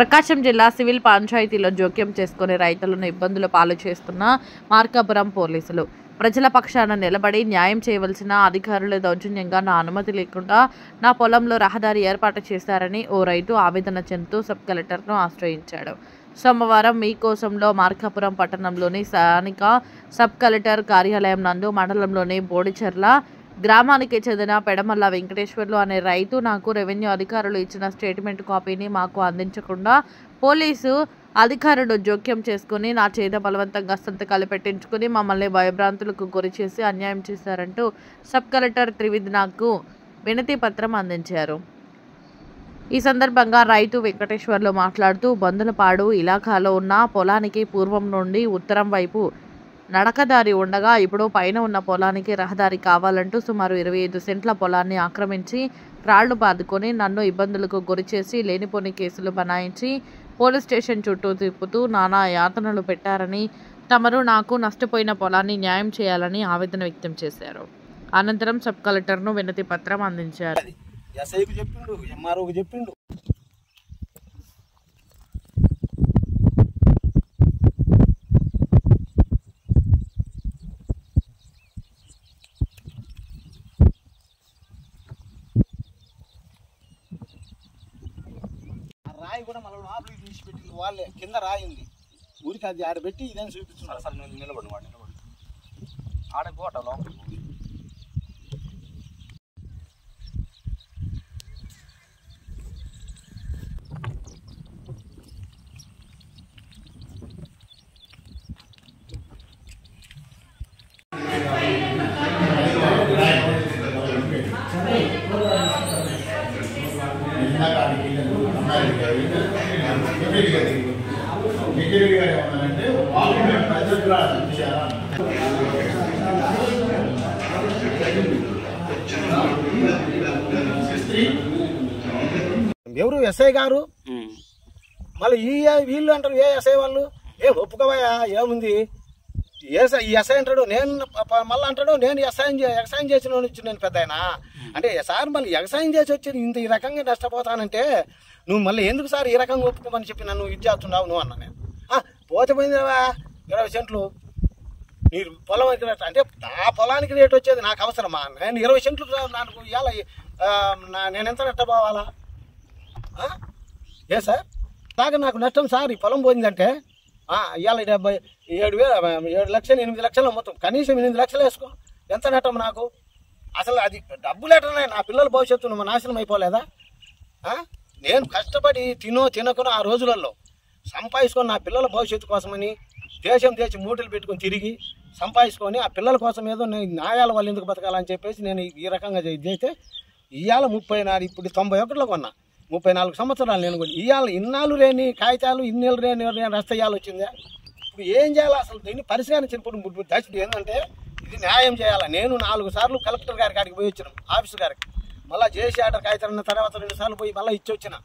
ప్రకాశం జిల్లా సివిల్ పంచాయతీలో జోక్యం చేసుకుని రైతులను ఇబ్బందుల పాలు చేస్తున్న మార్కాపురం పోలీసులు ప్రజల పక్షాన నిలబడి న్యాయం చేయవలసిన అధికారుల దౌర్జన్యంగా నా అనుమతి లేకుండా నా పొలంలో రహదారి ఏర్పాటు చేశారని ఓ రైతు ఆవేదన చెందుతూ సబ్ కలెక్టర్ను ఆశ్రయించాడు. సోమవారం మీకోసంలో మార్కాపురం పట్టణంలోని స్థానిక సబ్ కలెక్టర్ కార్యాలయం నందు మండలంలోని బోడిచెర్ల గ్రామానికి చెందిన పెడమల్ల వెంకటేశ్వర్లు అనే రైతు నాకు రెవెన్యూ అధికారులు ఇచ్చిన స్టేట్మెంట్ కాపీని మాకు అందించకుండా పోలీసు అధికారులు జోక్యం చేసుకుని నా చేత బలవంతంగా సంతకాలు పెట్టించుకుని మమ్మల్ని భయభ్రాంతులకు గురి చేసి అన్యాయం చేశారంటూ సబ్ కలెక్టర్ త్రివిధి నాకు వినతి పత్రం అందించారు. ఈ సందర్భంగా రైతు వెంకటేశ్వర్లు మాట్లాడుతూ బందులపాడు ఇలాకాలో ఉన్న పొలానికి పూర్వం నుండి ఉత్తరం వైపు నడకదారి ఉండగా ఇప్పుడు పైన ఉన్న పొలానికి రహదారి కావాలంటూ సుమారు 25 సెంట్ల పొలాన్ని ఆక్రమించి రాళ్లు బాదుకొని నన్ను ఇబ్బందులకు గురిచేసి లేనిపోని కేసులు బనాయించి పోలీస్ స్టేషన్ చుట్టూ తిప్పుతూ నానా యాతనలు పెట్టారని తమరు నాకు నష్టపోయిన పొలాన్ని న్యాయం చేయాలని ఆవేదన వ్యక్తం చేశారు. అనంతరం సబ్ కలెక్టర్ను వినతి పత్రం అందించారు. రాయి కూడా మళ్ళీ లోపలికి తీసిపెట్టింది వాళ్ళే. కింద రాయి ఉంది, ఊరికి అది ఆడబెట్టి ఇదని చూపిస్తున్నారు. సార్ నిలబడి వాడు నిలబడి ఆడపోట లోపలికి ఎవరు ఎస్ఐ గారు మళ్ళీ వీళ్ళు అంటారు. ఏ ఎస్ఐ వాళ్ళు ఏం ఒప్పుకోవా ఏముంది ఈ ఎస్ఐ అంటాడు. నేను మళ్ళీ అంటాడు నేను ఎక్సైన్ చేసిన వచ్చి నేను పెద్ద అయినా అంటే సార్ మళ్ళీ ఎక్సైన్ చేసి వచ్చి ఇంత ఈ రకంగా నష్టపోతానంటే నువ్వు మళ్ళీ ఎందుకు సార్ ఈ రకంగా ఒప్పుకోమని చెప్పి నన్ను ఇది చేస్తున్నావు నువ్వు అన్నా. నేను పోతే పోయిందిరా 20 సెంట్లు నీ పొలం అంటే నా పొలానికి రేటు వచ్చేది నాకు అవసరమా? నేను 20 సెంట్లు నాకు ఇవాళ నేను ఎంత నష్టపోవాలా? ఏ సార్ దాకా నాకు నష్టం సార్ ఈ పొలం పోయిందంటే ఇవాళ 7 లక్షలు 8 లక్షలు మొత్తం కనీసం 8 లక్షలు వేసుకో. ఎంత నష్టం నాకు? అసలు అది డబ్బులు ఎట్లా నా పిల్లల భవిష్యత్తు నాశనం అయిపోలేదా? నేను కష్టపడి తినకుని ఆ రోజులలో సంపాదించుకొని నా పిల్లల భవిష్యత్తు కోసమని దేశం మూటలు పెట్టుకొని తిరిగి సంపాదించుకొని ఆ పిల్లల కోసం ఏదో న్యాయాల వల్ల ఎందుకు బతకాలని చెప్పేసి నేను ఈ రకంగా చేస్తే ఇవాళ 34 ఇప్పుడు 91లో కొన్నా 34 సంవత్సరాలు నేను కూడా ఇవాళ ఇన్నాళ్ళు లేని కాగితాలు ఇన్నేళ్ళు లేని రస్తయ్యాలు వచ్చిందా? ఇప్పుడు ఏం చేయాలి? అసలు దీన్ని పరిశీలించినప్పుడు దశ ఏంటంటే ఇది న్యాయం చేయాలి. నేను 4 సార్లు కలెక్టర్ గారి కాడికి పోయి వచ్చినాం ఆఫీసు గారికి. మళ్ళీ జేసీ ఆర్డర్ కాగితాలు అన్న తర్వాత 2 సార్లు పోయి మళ్ళీ ఇచ్చి వచ్చిన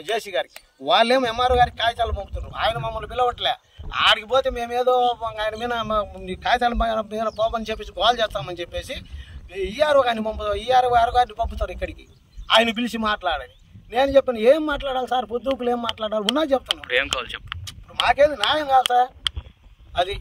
జేసీ గారికి. వాళ్ళేమో ఎంఆర్ఓ గారికి కాగితాలు పంపుతున్నారు. ఆయన మమ్మల్ని పిలవట్లే. ఆడికి పోతే మేమేదో ఆయన మీద కాగితాల మీద పోమని చెప్పేసి కాల్ చేస్తామని చెప్పేసి ఈఆర్ఓ గారిని ఈఆర్ఓ గారిని పంపుతారు ఇక్కడికి. ఆయన పిలిచి మాట్లాడాలి. నేను చెప్పాను ఏం మాట్లాడాలి సార్? పొద్దుకులు ఏం మాట్లాడాలి? ఉన్నా చెప్తున్నాను. ఇప్పుడు మాకేది న్యాయం కాదు సార్ అది.